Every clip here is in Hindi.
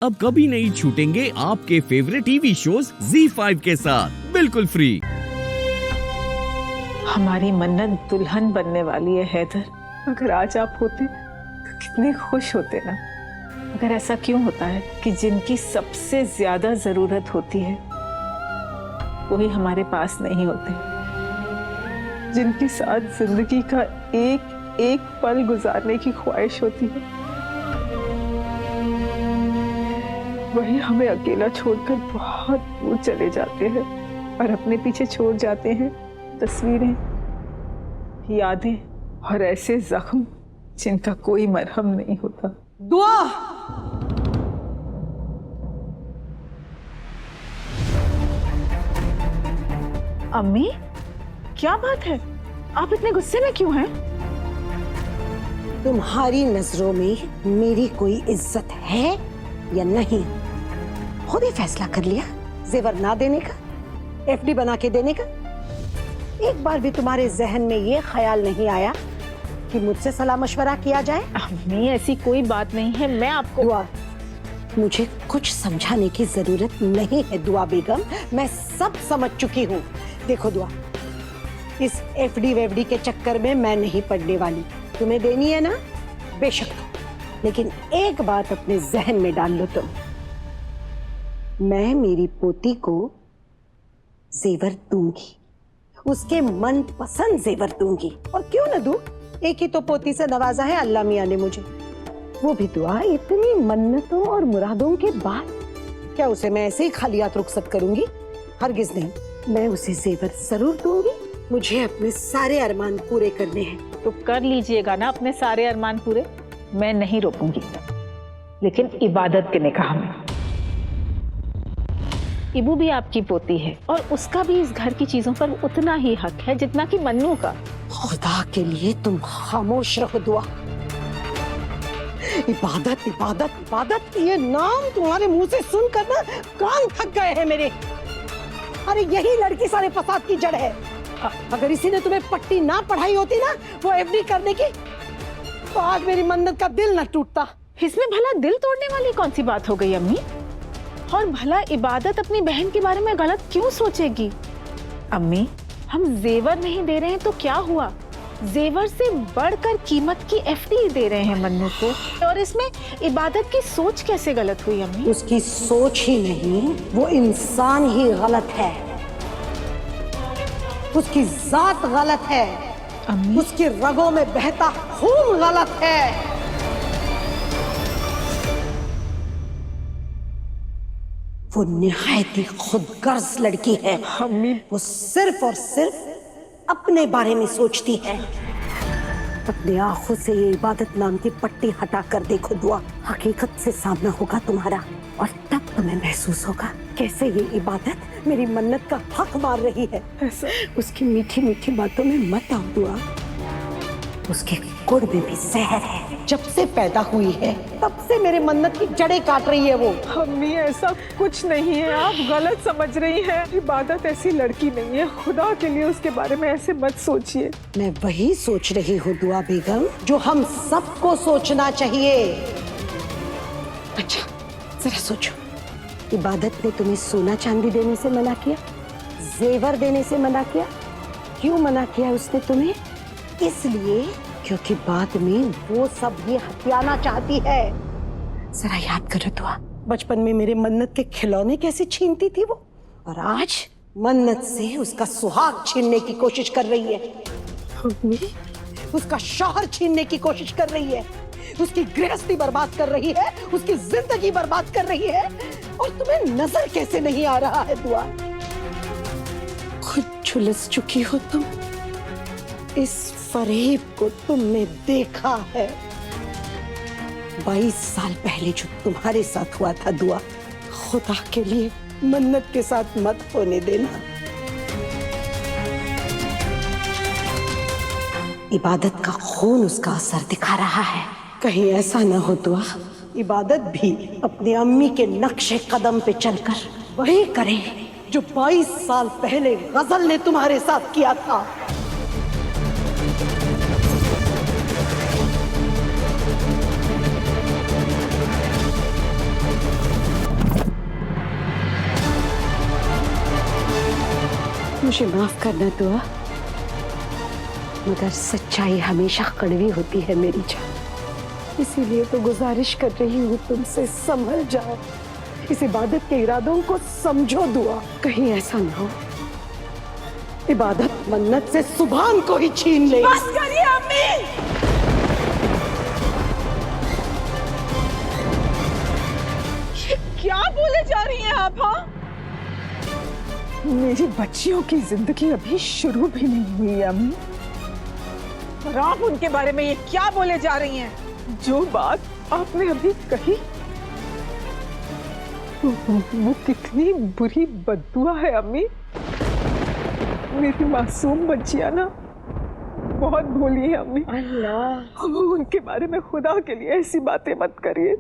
अब कभी नहीं छूटेंगे आपके फेवरेट टीवी शोज ZEE5 के साथ बिल्कुल फ्री। हमारी मन्नत दुल्हन बनने वाली है हैदर। अगर आज आप होते तो कितने खुश होते ना। मगर ऐसा क्यों होता है कि जिनकी सबसे ज्यादा जरूरत होती है वही हमारे पास नहीं होते, जिनके साथ जिंदगी का एक एक पल गुजारने की ख्वाहिश होती है वही हमें अकेला छोड़कर बहुत दूर चले जाते हैं और अपने पीछे छोड़ जाते हैं तस्वीरें, यादें और ऐसे जख्म जिनका कोई मरहम नहीं होता। दुआ अम्मी, क्या बात है? आप इतने गुस्से में क्यों हैं? तुम्हारी नजरों में मेरी कोई इज्जत है या नहीं? खुद ही फैसला कर लिया जेवर ना देने का, एफडी बना के देने का। एक बार भी तुम्हारे जहन में ये ख्याल नहीं आया कि मुझसे सलाह मशवरा किया जाए? अम्मी, ऐसी कोई बात नहीं है। मैं आपको दुआ, मुझे कुछ समझाने की जरूरत नहीं है दुआ बेगम, मैं सब समझ चुकी हूँ। देखो दुआ, इस एफडी वेफडी के चक्कर में मैं नहीं पड़ने वाली। तुम्हें देनी है ना, बेशक दो, लेकिन एक बात अपने जहन में डाल लो तुम, मैं मेरी पोती को जेवर दूंगी, उसके मन पसंद जेवर दूंगी। और क्यों ना दूं, एक ही तो पोती से नवाजा है अल्लाह मियां ने मुझे, वो भी दुआ इतनी मन्नतों और मुरादों के बाद। क्या उसे मैं ऐसे ही खाली हाथ रुखसत करूंगी? हरगिज नहीं, मैं उसे जेवर जरूर दूंगी। मुझे अपने सारे अरमान पूरे करने हैं। तो कर लीजिएगा ना अपने सारे अरमान पूरे, मैं नहीं रोकूंगी, लेकिन इबादत के निकाह में। इबू भी आपकी पोती है और उसका भी इस घर की चीजों पर उतना ही हक है जितना कि मन्नू का। खुदा के लिए तुम खामोश रहो दुआ। इबादत इबादत इबादत, ये नाम तुम्हारे मुंह से सुनकर ना कान थक गए हैं मेरे। अरे यही लड़की सारे फसाद की जड़ है। अगर इसी ने तुम्हें पट्टी ना पढ़ाई होती ना वो एफडी करने की, तो आज मेरी मन्नत का दिल ना टूटता। इसमें भला दिल तोड़ने वाली कौन सी बात हो गई अम्मी? और भला इबादत अपनी बहन के बारे में गलत क्यों सोचेगी? अम्मी, हम जेवर नहीं दे रहे हैं तो क्या हुआ? जेवर से बढ़कर कीमत की एफडी दे रहे हैं मन्नू को, और इसमें इबादत की सोच कैसे गलत हुई अम्मी? उसकी सोच ही नहीं, वो इंसान ही गलत है। उसकी जात गलत है अम्मी, उसकी रगों में बहता खून गलत है। वो निहायत ही खुदगर्ज लड़की है अम्मी, वो सिर्फ और सिर्फ अपने बारे में सोचती है। अपने आंखों से ये इबादत नाम की पट्टी हटा कर देखो दुआ, हकीकत से सामना होगा तुम्हारा, और तब तुम्हें महसूस होगा कैसे ये इबादत मेरी मन्नत का हक मार रही है। उसकी मीठी मीठी बातों में मत आओ दुआ, उसके गुड़ में भी जहर है। जब से पैदा हुई है तब से मेरे मन्नत की जड़ें काट रही है वो। अम्मी, ऐसा कुछ नहीं है, आप गलत समझ रही हैं। इबादत ऐसी लड़की नहीं है, खुदा के लिए उसके बारे में ऐसे मत सोचिए। मैं वही सोच रही हूँ दुआ बेगम जो हम सबको सोचना चाहिए। अच्छा जरा सोचो, इबादत ने तुम्हें सोना चांदी देने से मना किया, जेवर देने से मना किया? क्यों मना किया उसने तुम्हें? इसलिए क्योंकि बाद में वो सब ये हथियाना चाहती है। जरा याद करो दुआ, बचपन में मेरे मन्नत के खिलौने कैसे छीनती थी वो, और आज मन्नत से उसका सुहाग छीनने की कोशिश कर रही है। उसका शौहर छीनने की कोशिश कर रही है, उसकी गृहस्थी बर्बाद कर रही है, उसकी जिंदगी बर्बाद कर रही है, और तुम्हें नजर कैसे नहीं आ रहा है दुआ? खुद झुलस चुकी हो तुम, इस फरेब को तुमने देखा है। 22 साल पहले जो तुम्हारे साथ हुआ था दुआ, खुदा के लिए मन्नत के साथ मत होने देना। इबादत का खून उसका असर दिखा रहा है, कहीं ऐसा ना हो दुआ इबादत भी अपनी अम्मी के नक्शे कदम पे चलकर वही करे जो 22 साल पहले गजल ने तुम्हारे साथ किया था। मुझे माफ करना दुआ, मगर सच्चाई हमेशा कड़वी होती है मेरी जान। इसीलिए तो गुजारिश कर रही हूँ तुमसे, संभल जाओ, इस इबादत के इरादों को समझो दुआ। कहीं ऐसा ना हो इबादत मन्नत से सुभान को ही छीन ले। बस करिए अम्मी। ये क्या बोले जा रही हैं आप? हाँ, मेरी बच्चियों की जिंदगी अभी शुरू भी नहीं हुई है अम्मी, और आप उनके बारे में ये क्या बोले जा रही हैं? जो बात आपने अभी कही वो कितनी बुरी बद्दुआ है अम्मी। मेरी मासूम बच्चियां ना बहुत भोली है अम्मी। अल्लाह, उनके बारे में खुदा के लिए ऐसी बातें मत करिए।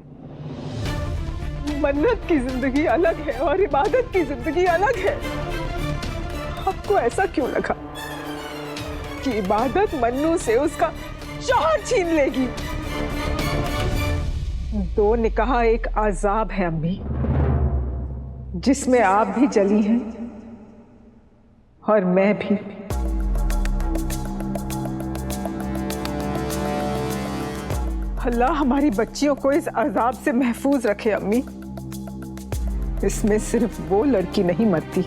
मन्नत की जिंदगी अलग है और इबादत की जिंदगी अलग है। आपको ऐसा क्यों लगा कि इबादत मन्नू से उसका शौहर छीन लेगी? दो निकाह एक आजाब है अम्मी, जिसमें आप भी जली हैं और मैं भी। अल्लाह हमारी बच्चियों को इस अजाब से महफूज रखे अम्मी। इसमें सिर्फ वो लड़की नहीं मरती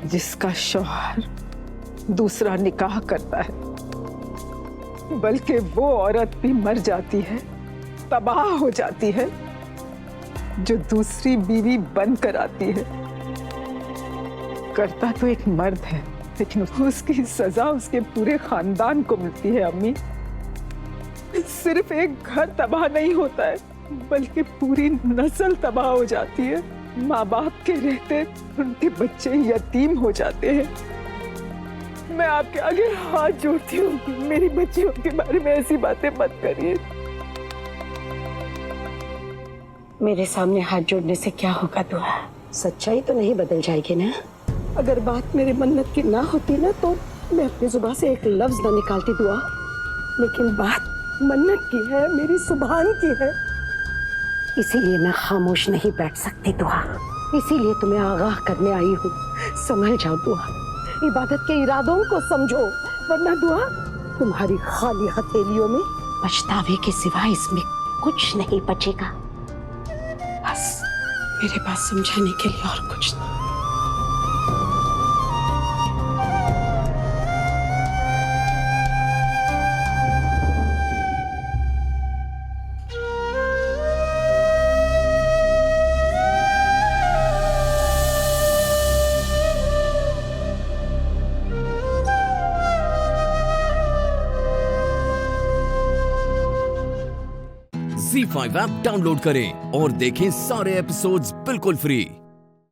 जिसका शौहर दूसरा निकाह करता है, बल्कि वो औरत भी मर जाती है, तबाह हो जाती है, जो दूसरी बीवी बनकर आती है। करता तो एक मर्द है, लेकिन उसकी सजा उसके पूरे खानदान को मिलती है अम्मी। सिर्फ एक घर तबाह नहीं होता है, बल्कि पूरी नस्ल तबाह हो जाती है। माँ बाप के रहते उनके बच्चे यतीम हो जाते हैं। मैं आपके आगे हाथ जोड़ती हूँ, मेरी बच्चियों के बारे में ऐसी बातें मत करिए। मेरे सामने हाथ जोड़ने से क्या होगा दुआ? सच्चाई तो नहीं बदल जाएगी ना? अगर बात मेरे मन्नत की ना होती ना तो मैं अपनी जुबान से एक लफ्ज ना निकालती दुआ, लेकिन बात मन्नत की है, मेरी सुभान की है, इसीलिए मैं खामोश नहीं बैठ सकती दुआ। इसीलिए तुम्हें आगाह करने आई हूँ, संभल जाओ दुआ, इबादत के इरादों को समझो, वरना दुआ तुम्हारी खाली हथेलियों में पछतावे के सिवा इसमें कुछ नहीं बचेगा। बस मेरे पास समझाने के लिए और कुछ नहीं। Z5 ऐप डाउनलोड करें और देखें सारे एपिसोड्स बिल्कुल फ्री।